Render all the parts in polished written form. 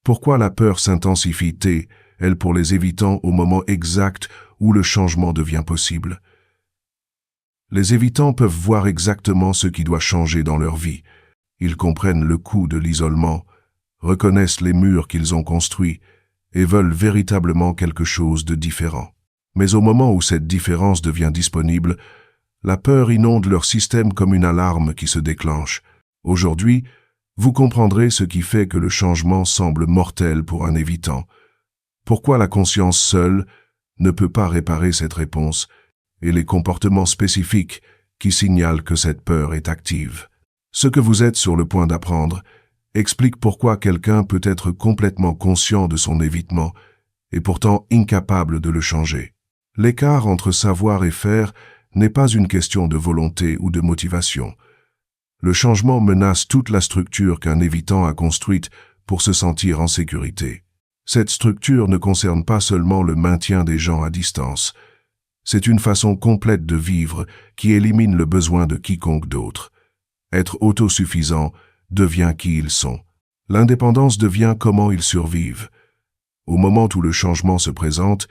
Pourquoi la peur s'intensifie-t-elle pour les évitants au moment exact où le changement devient possible? Les évitants peuvent voir exactement ce qui doit changer dans leur vie. Ils comprennent le coût de l'isolement, reconnaissent les murs qu'ils ont construits et veulent véritablement quelque chose de différent. Mais au moment où cette différence devient disponible, la peur inonde leur système comme une alarme qui se déclenche. Aujourd'hui, vous comprendrez ce qui fait que le changement semble mortel pour un évitant. Pourquoi la conscience seule ne peut pas réparer cette réponse et les comportements spécifiques qui signalent que cette peur est active. Ce que vous êtes sur le point d'apprendre explique pourquoi quelqu'un peut être complètement conscient de son évitement et pourtant incapable de le changer. L'écart entre savoir et faire n'est pas une question de volonté ou de motivation. Le changement menace toute la structure qu'un évitant a construite pour se sentir en sécurité. Cette structure ne concerne pas seulement le maintien des gens à distance. C'est une façon complète de vivre qui élimine le besoin de quiconque d'autre. Être autosuffisant devient qui ils sont. L'indépendance devient comment ils survivent. Au moment où le changement se présente,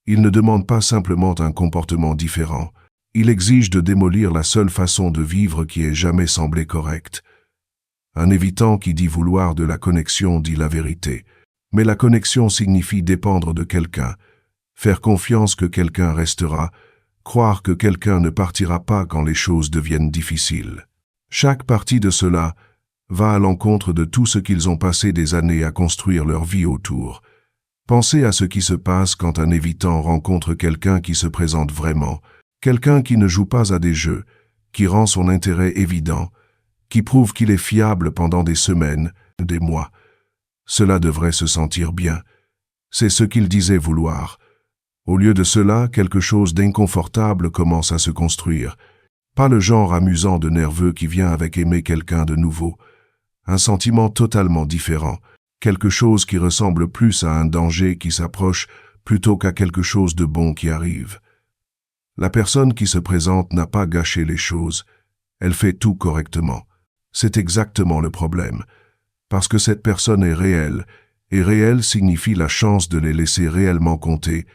il ne demande pas simplement un comportement différent. Il exige de démolir la seule façon de vivre qui ait jamais semblé correcte. Un évitant qui dit vouloir de la connexion dit la vérité. Mais la connexion signifie dépendre de quelqu'un, faire confiance que quelqu'un restera, croire que quelqu'un ne partira pas quand les choses deviennent difficiles. Chaque partie de cela va à l'encontre de tout ce qu'ils ont passé des années à construire leur vie autour. Pensez à ce qui se passe quand un évitant rencontre quelqu'un qui se présente vraiment, quelqu'un qui ne joue pas à des jeux, qui rend son intérêt évident, qui prouve qu'il est fiable pendant des semaines, des mois. Cela devrait se sentir bien. C'est ce qu'il disait vouloir. Au lieu de cela, quelque chose d'inconfortable commence à se construire. Pas le genre amusant de nerveux qui vient avec aimer quelqu'un de nouveau. Un sentiment totalement différent. Quelque chose qui ressemble plus à un danger qui s'approche plutôt qu'à quelque chose de bon qui arrive. La personne qui se présente n'a pas gâché les choses. Elle fait tout correctement. C'est exactement le problème. Parce que cette personne est réelle, et réelle signifie la chance de les laisser réellement compter,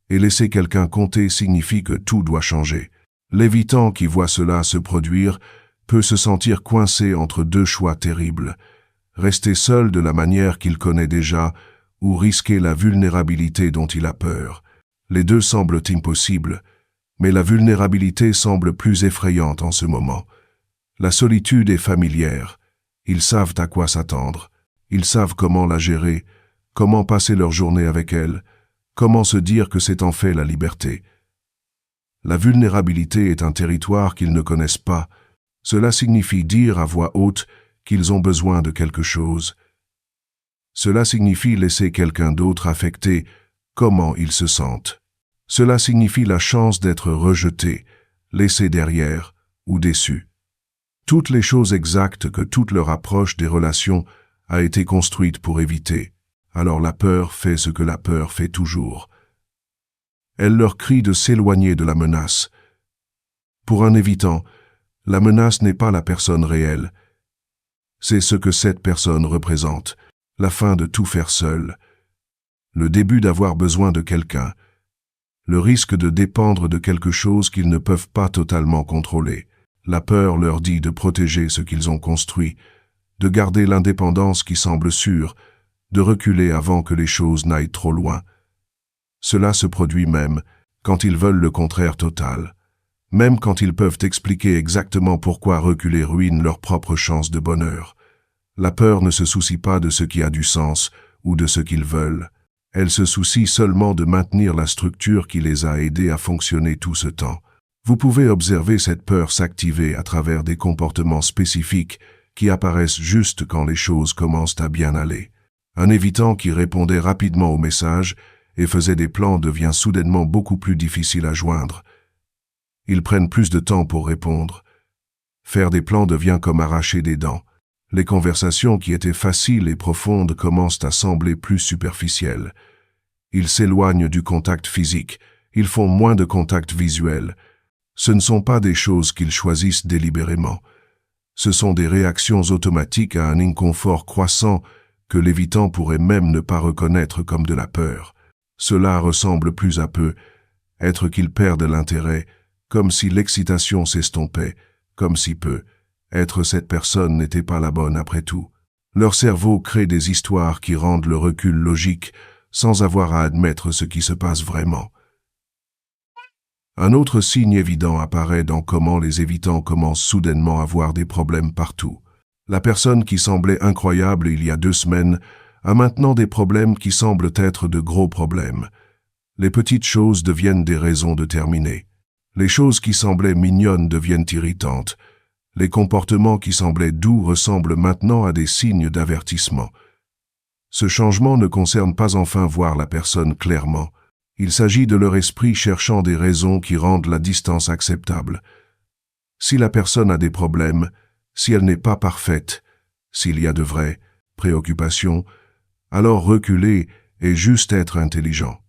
et laisser quelqu'un compter signifie que tout doit changer. L'évitant qui voit cela se produire peut se sentir coincé entre deux choix terribles. Rester seul de la manière qu'il connaît déjà, ou risquer la vulnérabilité dont il a peur. Les deux semblent impossibles, mais la vulnérabilité semble plus effrayante en ce moment. La solitude est familière. Ils savent à quoi s'attendre. Ils savent comment la gérer, comment passer leur journée avec elle, comment se dire que c'est en fait la liberté. La vulnérabilité est un territoire qu'ils ne connaissent pas. Cela signifie dire à voix haute qu'ils ont besoin de quelque chose. Cela signifie laisser quelqu'un d'autre affecter comment ils se sentent. Cela signifie la chance d'être rejeté, laissé derrière ou déçu. Toutes les choses exactes que toute leur approche des relations a été construite pour éviter. Alors la peur fait ce que la peur fait toujours. Elle leur crie de s'éloigner de la menace. Pour un évitant, la menace n'est pas la personne réelle. C'est ce que cette personne représente, la fin de tout faire seul, le début d'avoir besoin de quelqu'un, le risque de dépendre de quelque chose qu'ils ne peuvent pas totalement contrôler. La peur leur dit de protéger ce qu'ils ont construit, de garder l'indépendance qui semble sûre, de reculer avant que les choses n'aillent trop loin. Cela se produit même quand ils veulent le contraire total, même quand ils peuvent expliquer exactement pourquoi reculer ruine leur propre chance de bonheur. La peur ne se soucie pas de ce qui a du sens ou de ce qu'ils veulent. Elle se soucie seulement de maintenir la structure qui les a aidés à fonctionner tout ce temps. Vous pouvez observer cette peur s'activer à travers des comportements spécifiques qui apparaissent juste quand les choses commencent à bien aller. Un évitant qui répondait rapidement aux messages et faisait des plans devient soudainement beaucoup plus difficile à joindre. Ils prennent plus de temps pour répondre. Faire des plans devient comme arracher des dents. Les conversations qui étaient faciles et profondes commencent à sembler plus superficielles. Ils s'éloignent du contact physique, ils font moins de contact visuel. Ce ne sont pas des choses qu'ils choisissent délibérément. Ce sont des réactions automatiques à un inconfort croissant que l'évitant pourrait même ne pas reconnaître comme de la peur. Cela ressemble plus à peu, être qu'ils perdent l'intérêt, comme si l'excitation s'estompait, comme si peu, être cette personne n'était pas la bonne après tout. Leur cerveau crée des histoires qui rendent le recul logique, sans avoir à admettre ce qui se passe vraiment. Un autre signe évident apparaît dans comment les évitants commencent soudainement à voir des problèmes partout. La personne qui semblait incroyable il y a 2 semaines a maintenant des problèmes qui semblent être de gros problèmes. Les petites choses deviennent des raisons de terminer. Les choses qui semblaient mignonnes deviennent irritantes. Les comportements qui semblaient doux ressemblent maintenant à des signes d'avertissement. Ce changement ne concerne pas enfin voir la personne clairement. Il s'agit de leur esprit cherchant des raisons qui rendent la distance acceptable. Si la personne a des problèmes, si elle n'est pas parfaite, s'il y a de vraies préoccupations, alors reculer et juste être intelligent.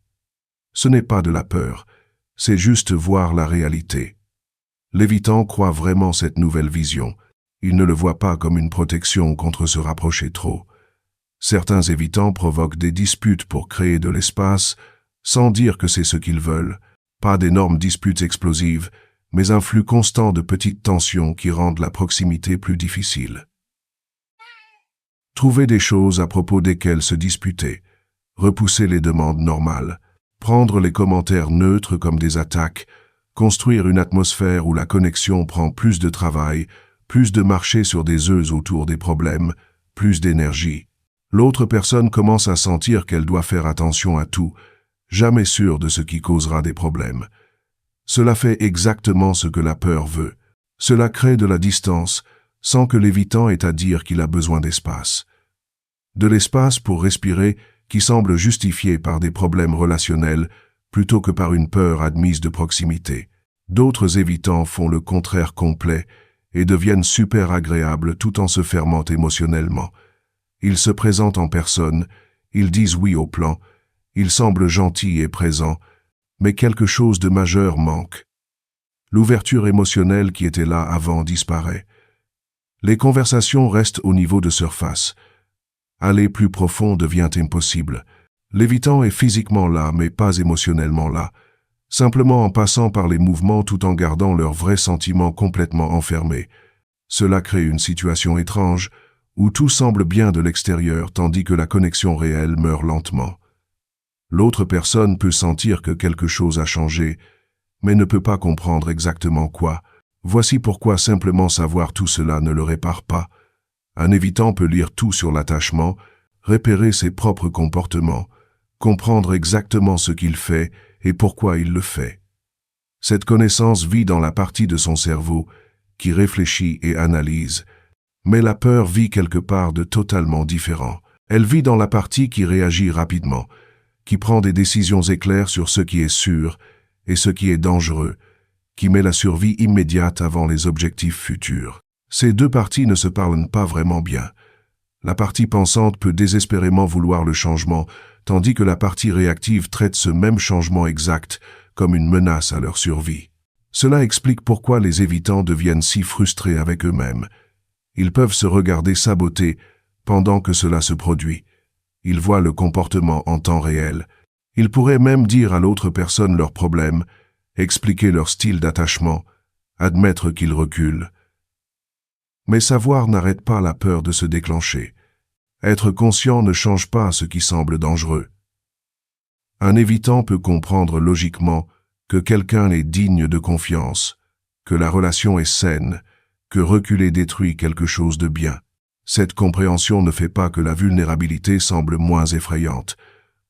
Ce n'est pas de la peur, c'est juste voir la réalité. L'évitant croit vraiment cette nouvelle vision. Il ne le voit pas comme une protection contre se rapprocher trop. Certains évitants provoquent des disputes pour créer de l'espace, sans dire que c'est ce qu'ils veulent. Pas d'énormes disputes explosives, mais un flux constant de petites tensions qui rendent la proximité plus difficile. Trouver des choses à propos desquelles se disputer, repousser les demandes normales, prendre les commentaires neutres comme des attaques, construire une atmosphère où la connexion prend plus de travail, plus de marcher sur des œufs autour des problèmes, plus d'énergie. L'autre personne commence à sentir qu'elle doit faire attention à tout, jamais sûre de ce qui causera des problèmes. Cela fait exactement ce que la peur veut. Cela crée de la distance, sans que l'évitant ait à dire qu'il a besoin d'espace. De l'espace pour respirer qui semble justifié par des problèmes relationnels plutôt que par une peur admise de proximité. D'autres évitants font le contraire complet et deviennent super agréables tout en se fermant émotionnellement. Ils se présentent en personne, ils disent oui au plan, ils semblent gentils et présents, mais quelque chose de majeur manque. L'ouverture émotionnelle qui était là avant disparaît. Les conversations restent au niveau de surface. Aller plus profond devient impossible. L'évitant est physiquement là, mais pas émotionnellement là, simplement en passant par les mouvements tout en gardant leurs vrais sentiments complètement enfermés. Cela crée une situation étrange, où tout semble bien de l'extérieur tandis que la connexion réelle meurt lentement. L'autre personne peut sentir que quelque chose a changé, mais ne peut pas comprendre exactement quoi. Voici pourquoi simplement savoir tout cela ne le répare pas. Un évitant peut lire tout sur l'attachement, repérer ses propres comportements, comprendre exactement ce qu'il fait et pourquoi il le fait. Cette connaissance vit dans la partie de son cerveau qui réfléchit et analyse, mais la peur vit quelque part de totalement différent. Elle vit dans la partie qui réagit rapidement, qui prend des décisions éclairs sur ce qui est sûr et ce qui est dangereux, qui met la survie immédiate avant les objectifs futurs. Ces deux parties ne se parlent pas vraiment bien. La partie pensante peut désespérément vouloir le changement, tandis que la partie réactive traite ce même changement exact comme une menace à leur survie. Cela explique pourquoi les évitants deviennent si frustrés avec eux-mêmes. Ils peuvent se regarder saboter pendant que cela se produit. Ils voient le comportement en temps réel. Ils pourraient même dire à l'autre personne leurs problèmes, expliquer leur style d'attachement, admettre qu'ils reculent. Mais savoir n'arrête pas la peur de se déclencher. Être conscient ne change pas ce qui semble dangereux. Un évitant peut comprendre logiquement que quelqu'un est digne de confiance, que la relation est saine, que reculer détruit quelque chose de bien. Cette compréhension ne fait pas que la vulnérabilité semble moins effrayante.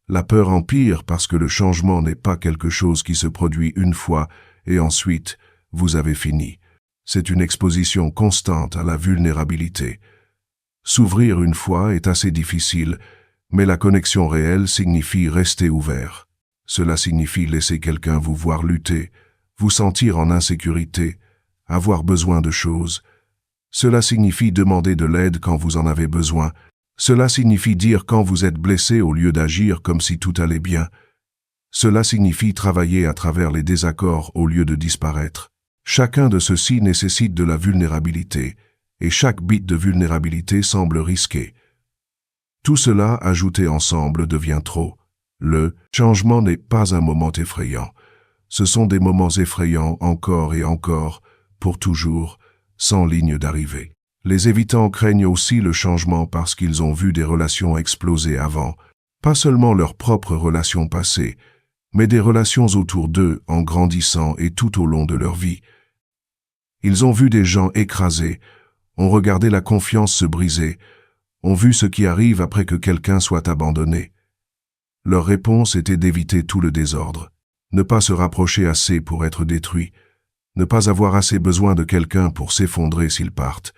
La peur empire parce que le changement n'est pas quelque chose qui se produit une fois et ensuite vous avez fini. C'est une exposition constante à la vulnérabilité. S'ouvrir une fois est assez difficile, mais la connexion réelle signifie rester ouvert. Cela signifie laisser quelqu'un vous voir lutter, vous sentir en insécurité, avoir besoin de choses. Cela signifie demander de l'aide quand vous en avez besoin. Cela signifie dire quand vous êtes blessé au lieu d'agir comme si tout allait bien. Cela signifie travailler à travers les désaccords au lieu de disparaître. Chacun de ceux-ci nécessite de la vulnérabilité, et chaque bit de vulnérabilité semble risqué. Tout cela ajouté ensemble devient trop. Le changement n'est pas un moment effrayant. Ce sont des moments effrayants encore et encore, pour toujours, sans ligne d'arrivée. Les évitants craignent aussi le changement parce qu'ils ont vu des relations exploser avant, pas seulement leurs propres relations passées, mais des relations autour d'eux en grandissant et tout au long de leur vie. Ils ont vu des gens écrasés, ont regardé la confiance se briser, ont vu ce qui arrive après que quelqu'un soit abandonné. Leur réponse était d'éviter tout le désordre, ne pas se rapprocher assez pour être détruit, ne pas avoir assez besoin de quelqu'un pour s'effondrer s'ils partent,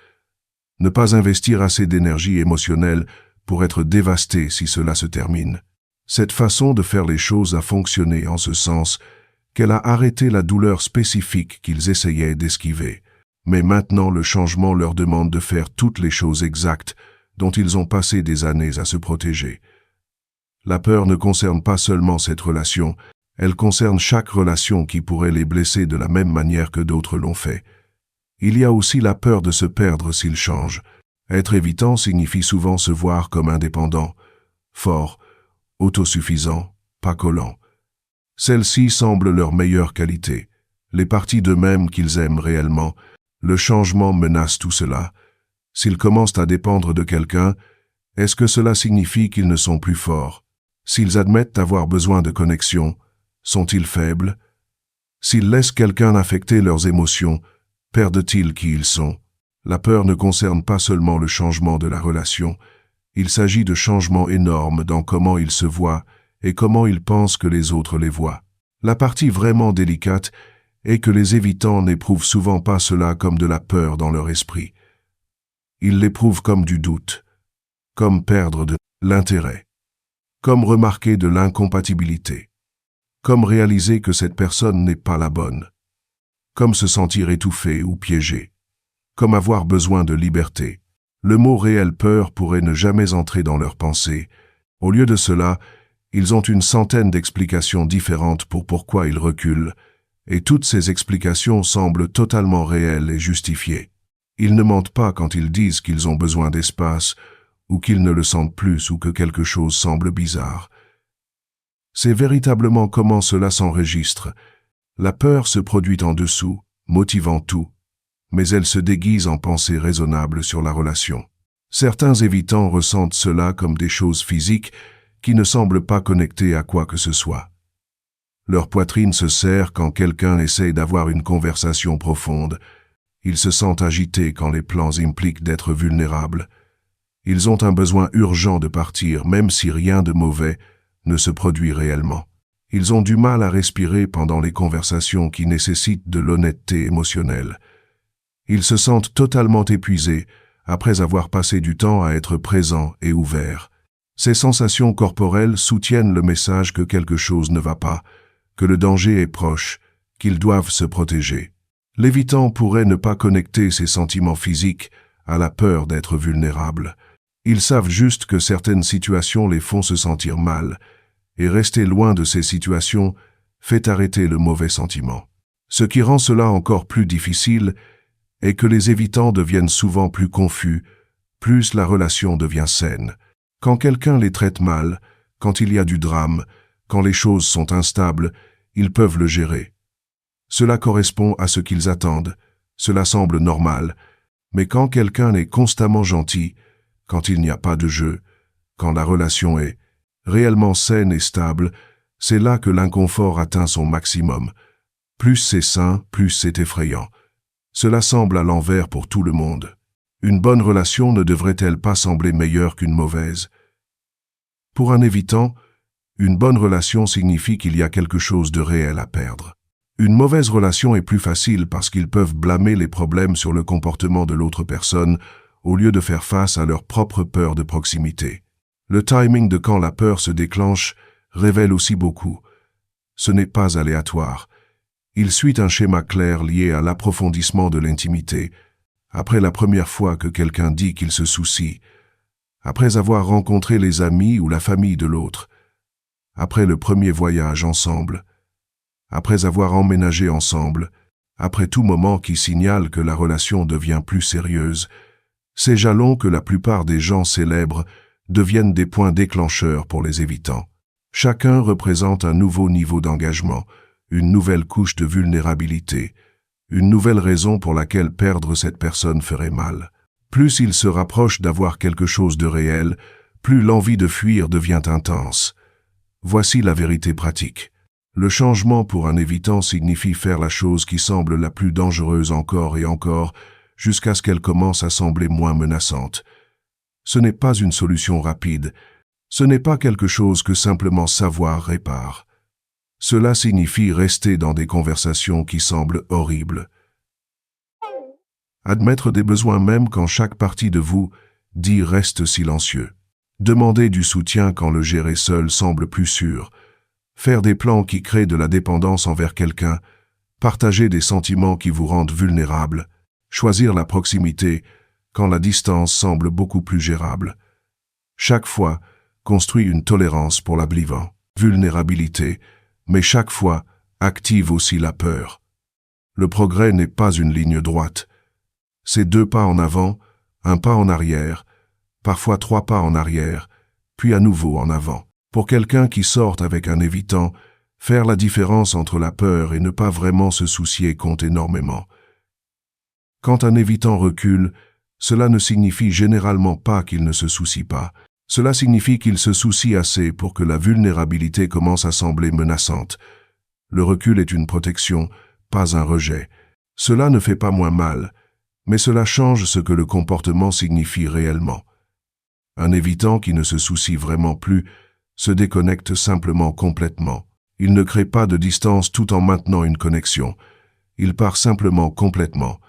ne pas investir assez d'énergie émotionnelle pour être dévasté si cela se termine. Cette façon de faire les choses a fonctionné en ce sens qu'elle a arrêté la douleur spécifique qu'ils essayaient d'esquiver. Mais maintenant le changement leur demande de faire toutes les choses exactes dont ils ont passé des années à se protéger. La peur ne concerne pas seulement cette relation, elle concerne chaque relation qui pourrait les blesser de la même manière que d'autres l'ont fait. Il y a aussi la peur de se perdre s'ils changent. Être évitant signifie souvent se voir comme indépendant, fort, autosuffisant, pas collant. Celle-ci semble leur meilleure qualité, les parties d'eux-mêmes qu'ils aiment réellement. Le changement menace tout cela. S'ils commencent à dépendre de quelqu'un, est-ce que cela signifie qu'ils ne sont plus forts? S'ils admettent avoir besoin de connexion, sont-ils faibles? S'ils laissent quelqu'un affecter leurs émotions, perdent-ils qui ils sont? La peur ne concerne pas seulement le changement de la relation, il s'agit de changements énormes dans comment ils se voient et comment ils pensent que les autres les voient. La partie vraiment délicate est que les évitants n'éprouvent souvent pas cela comme de la peur dans leur esprit. Ils l'éprouvent comme du doute, comme perdre de l'intérêt, comme remarquer de l'incompatibilité, comme réaliser que cette personne n'est pas la bonne, comme se sentir étouffé ou piégé, comme avoir besoin de liberté. Le mot réel peur pourrait ne jamais entrer dans leurs pensées. Au lieu de cela, ils ont une centaine d'explications différentes pour pourquoi ils reculent, et toutes ces explications semblent totalement réelles et justifiées. Ils ne mentent pas quand ils disent qu'ils ont besoin d'espace, ou qu'ils ne le sentent plus ou que quelque chose semble bizarre. C'est véritablement comment cela s'enregistre. La peur se produit en dessous, motivant tout, mais elle se déguise en pensée raisonnable sur la relation. Certains évitants ressentent cela comme des choses physiques qui ne semblent pas connectées à quoi que ce soit. Leur poitrine se serre quand quelqu'un essaye d'avoir une conversation profonde. Ils se sentent agités quand les plans impliquent d'être vulnérables. Ils ont un besoin urgent de partir, même si rien de mauvais ne se produit réellement. Ils ont du mal à respirer pendant les conversations qui nécessitent de l'honnêteté émotionnelle. Ils se sentent totalement épuisés après avoir passé du temps à être présents et ouverts. Ces sensations corporelles soutiennent le message que quelque chose ne va pas, que le danger est proche, qu'ils doivent se protéger. L'évitant pourrait ne pas connecter ses sentiments physiques à la peur d'être vulnérable. Ils savent juste que certaines situations les font se sentir mal, et rester loin de ces situations fait arrêter le mauvais sentiment. Ce qui rend cela encore plus difficile est que les évitants deviennent souvent plus confus, plus la relation devient saine. Quand quelqu'un les traite mal, quand il y a du drame, quand les choses sont instables, ils peuvent le gérer. Cela correspond à ce qu'ils attendent, cela semble normal, mais quand quelqu'un est constamment gentil, quand il n'y a pas de jeu, quand la relation est réellement saine et stable, c'est là que l'inconfort atteint son maximum. Plus c'est sain, plus c'est effrayant. Cela semble à l'envers pour tout le monde. Une bonne relation ne devrait-elle pas sembler meilleure qu'une mauvaise? Pour un évitant, une bonne relation signifie qu'il y a quelque chose de réel à perdre. Une mauvaise relation est plus facile parce qu'ils peuvent blâmer les problèmes sur le comportement de l'autre personne au lieu de faire face à leur propre peur de proximité. Le timing de quand la peur se déclenche révèle aussi beaucoup. Ce n'est pas aléatoire. Il suit un schéma clair lié à l'approfondissement de l'intimité, après la première fois que quelqu'un dit qu'il se soucie, après avoir rencontré les amis ou la famille de l'autre, après le premier voyage ensemble, après avoir emménagé ensemble, après tout moment qui signale que la relation devient plus sérieuse. Ces jalons que la plupart des gens célèbrent deviennent des points déclencheurs pour les évitants. Chacun représente un nouveau niveau d'engagement, une nouvelle couche de vulnérabilité, une nouvelle raison pour laquelle perdre cette personne ferait mal. Plus il se rapproche d'avoir quelque chose de réel, plus l'envie de fuir devient intense. Voici la vérité pratique. Le changement pour un évitant signifie faire la chose qui semble la plus dangereuse encore et encore, jusqu'à ce qu'elle commence à sembler moins menaçante. Ce n'est pas une solution rapide, ce n'est pas quelque chose que simplement savoir répare. Cela signifie rester dans des conversations qui semblent horribles. Admettre des besoins même quand chaque partie de vous dit reste silencieux. Demander du soutien quand le gérer seul semble plus sûr. Faire des plans qui créent de la dépendance envers quelqu'un. Partager des sentiments qui vous rendent vulnérables. Choisir la proximité quand la distance semble beaucoup plus gérable. Chaque fois, construit une tolérance pour la vulnérabilité, mais chaque fois, active aussi la peur. Le progrès n'est pas une ligne droite. C'est 2 pas en avant, 1 pas en arrière, parfois 3 pas en arrière, puis à nouveau en avant. Pour quelqu'un qui sort avec un évitant, faire la différence entre la peur et ne pas vraiment se soucier compte énormément. Quand un évitant recule, cela ne signifie généralement pas qu'il ne se soucie pas. Cela signifie qu'il se soucie assez pour que la vulnérabilité commence à sembler menaçante. Le recul est une protection, pas un rejet. Cela ne fait pas moins mal, mais cela change ce que le comportement signifie réellement. Un évitant qui ne se soucie vraiment plus se déconnecte simplement complètement. Il ne crée pas de distance tout en maintenant une connexion. Il part simplement complètement.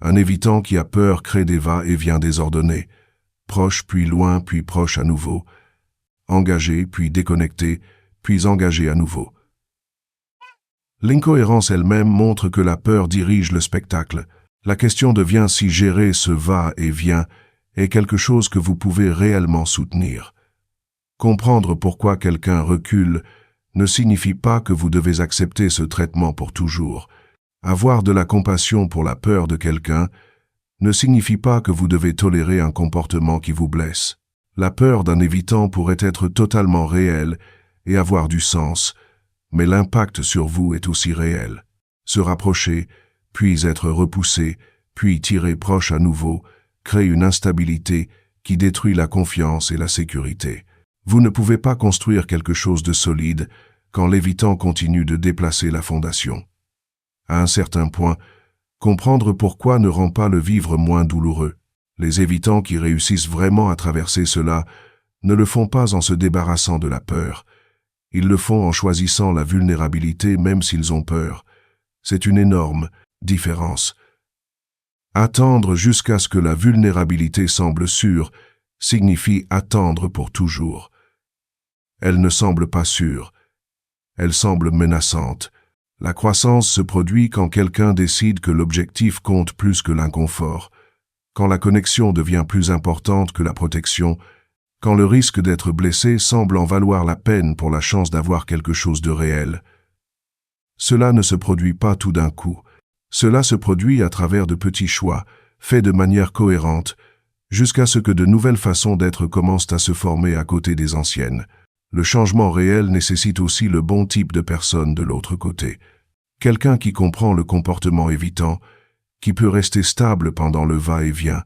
Un évitant qui a peur crée des va-et-vient désordonnés, proche puis loin puis proche à nouveau, engagé puis déconnecté, puis engagé à nouveau. L'incohérence elle-même montre que la peur dirige le spectacle. La question devient si gérer ce va-et-vient est quelque chose que vous pouvez réellement soutenir. Comprendre pourquoi quelqu'un recule ne signifie pas que vous devez accepter ce traitement pour toujours. Avoir de la compassion pour la peur de quelqu'un ne signifie pas que vous devez tolérer un comportement qui vous blesse. La peur d'un évitant pourrait être totalement réelle et avoir du sens, mais l'impact sur vous est aussi réel. Se rapprocher, puis être repoussé, puis tirer proche à nouveau, crée une instabilité qui détruit la confiance et la sécurité. Vous ne pouvez pas construire quelque chose de solide quand l'évitant continue de déplacer la fondation. À un certain point, comprendre pourquoi ne rend pas le vivre moins douloureux. Les évitants qui réussissent vraiment à traverser cela ne le font pas en se débarrassant de la peur. Ils le font en choisissant la vulnérabilité même s'ils ont peur. C'est une énorme différence. Attendre jusqu'à ce que la vulnérabilité semble sûre signifie attendre pour toujours. Elle ne semble pas sûre. Elle semble menaçante. La croissance se produit quand quelqu'un décide que l'objectif compte plus que l'inconfort, quand la connexion devient plus importante que la protection, quand le risque d'être blessé semble en valoir la peine pour la chance d'avoir quelque chose de réel. Cela ne se produit pas tout d'un coup. Cela se produit à travers de petits choix, faits de manière cohérente, jusqu'à ce que de nouvelles façons d'être commencent à se former à côté des anciennes. Le changement réel nécessite aussi le bon type de personne de l'autre côté. Quelqu'un qui comprend le comportement évitant, qui peut rester stable pendant le va-et-vient,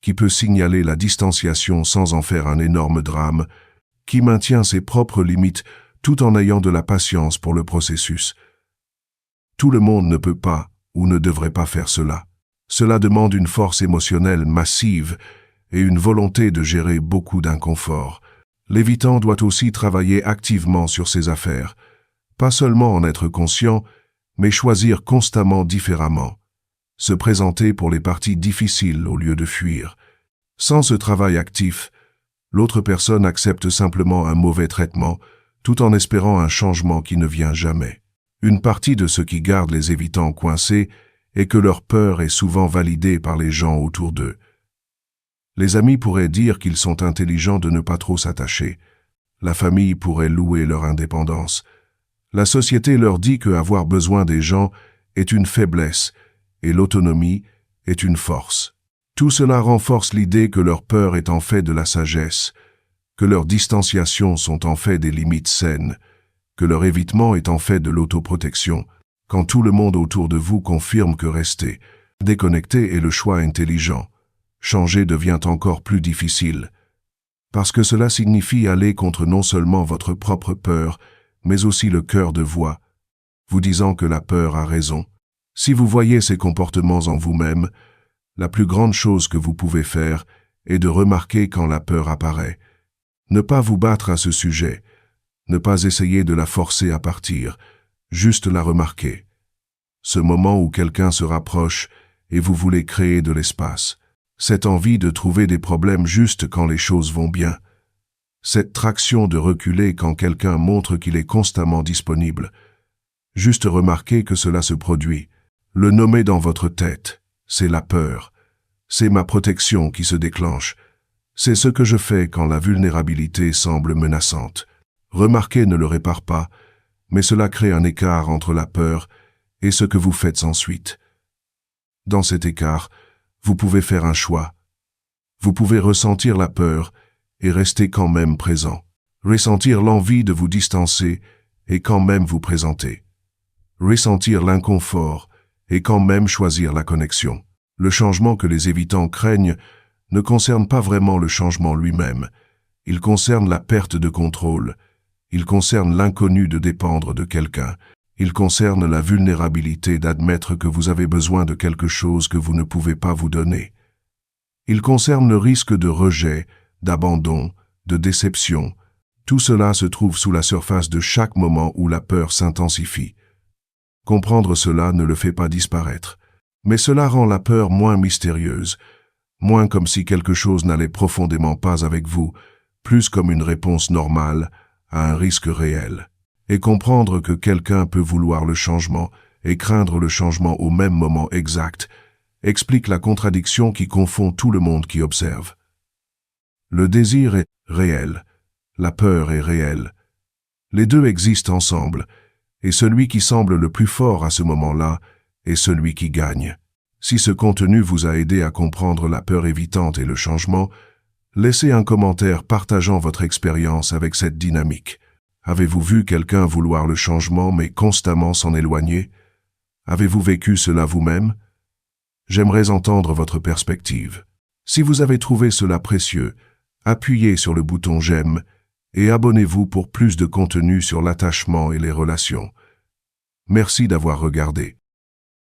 qui peut signaler la distanciation sans en faire un énorme drame, qui maintient ses propres limites tout en ayant de la patience pour le processus. Tout le monde ne peut pas ou ne devrait pas faire cela. Cela demande une force émotionnelle massive et une volonté de gérer beaucoup d'inconfort. L'évitant doit aussi travailler activement sur ses affaires, pas seulement en être conscient, mais choisir constamment différemment, se présenter pour les parties difficiles au lieu de fuir. Sans ce travail actif, l'autre personne accepte simplement un mauvais traitement, tout en espérant un changement qui ne vient jamais. Une partie de ce qui garde les évitants coincés est que leur peur est souvent validée par les gens autour d'eux. Les amis pourraient dire qu'ils sont intelligents de ne pas trop s'attacher. La famille pourrait louer leur indépendance. La société leur dit qu'avoir besoin des gens est une faiblesse et l'autonomie est une force. Tout cela renforce l'idée que leur peur est en fait de la sagesse, que leur distanciation sont en fait des limites saines, que leur évitement est en fait de l'autoprotection, quand tout le monde autour de vous confirme que rester déconnecté est le choix intelligent. Changer devient encore plus difficile, parce que cela signifie aller contre non seulement votre propre peur, mais aussi le cœur de voix, vous disant que la peur a raison. Si vous voyez ces comportements en vous-même, la plus grande chose que vous pouvez faire est de remarquer quand la peur apparaît. Ne pas vous battre à ce sujet, ne pas essayer de la forcer à partir, juste la remarquer. Ce moment où quelqu'un se rapproche et vous voulez créer de l'espace. Cette envie de trouver des problèmes juste quand les choses vont bien. Cette traction de reculer quand quelqu'un montre qu'il est constamment disponible. Juste remarquer que cela se produit. Le nommer dans votre tête, c'est la peur. C'est ma protection qui se déclenche. C'est ce que je fais quand la vulnérabilité semble menaçante. Remarquer ne le répare pas, mais cela crée un écart entre la peur et ce que vous faites ensuite. Dans cet écart, vous pouvez faire un choix. Vous pouvez ressentir la peur et rester quand même présent. Ressentir l'envie de vous distancer et quand même vous présenter. Ressentir l'inconfort et quand même choisir la connexion. Le changement que les évitants craignent ne concerne pas vraiment le changement lui-même. Il concerne la perte de contrôle. Il concerne l'inconnu de dépendre de quelqu'un. Il concerne la vulnérabilité d'admettre que vous avez besoin de quelque chose que vous ne pouvez pas vous donner. Il concerne le risque de rejet, d'abandon, de déception. Tout cela se trouve sous la surface de chaque moment où la peur s'intensifie. Comprendre cela ne le fait pas disparaître, mais cela rend la peur moins mystérieuse, moins comme si quelque chose n'allait profondément pas avec vous, plus comme une réponse normale à un risque réel. Et comprendre que quelqu'un peut vouloir le changement et craindre le changement au même moment exact explique la contradiction qui confond tout le monde qui observe. Le désir est réel, la peur est réelle. Les deux existent ensemble, et celui qui semble le plus fort à ce moment-là est celui qui gagne. Si ce contenu vous a aidé à comprendre la peur évitante et le changement, laissez un commentaire partageant votre expérience avec cette dynamique. Avez-vous vu quelqu'un vouloir le changement mais constamment s'en éloigner? Avez-vous vécu cela vous-même? J'aimerais entendre votre perspective. Si vous avez trouvé cela précieux, appuyez sur le bouton j'aime et abonnez-vous pour plus de contenu sur l'attachement et les relations. Merci d'avoir regardé.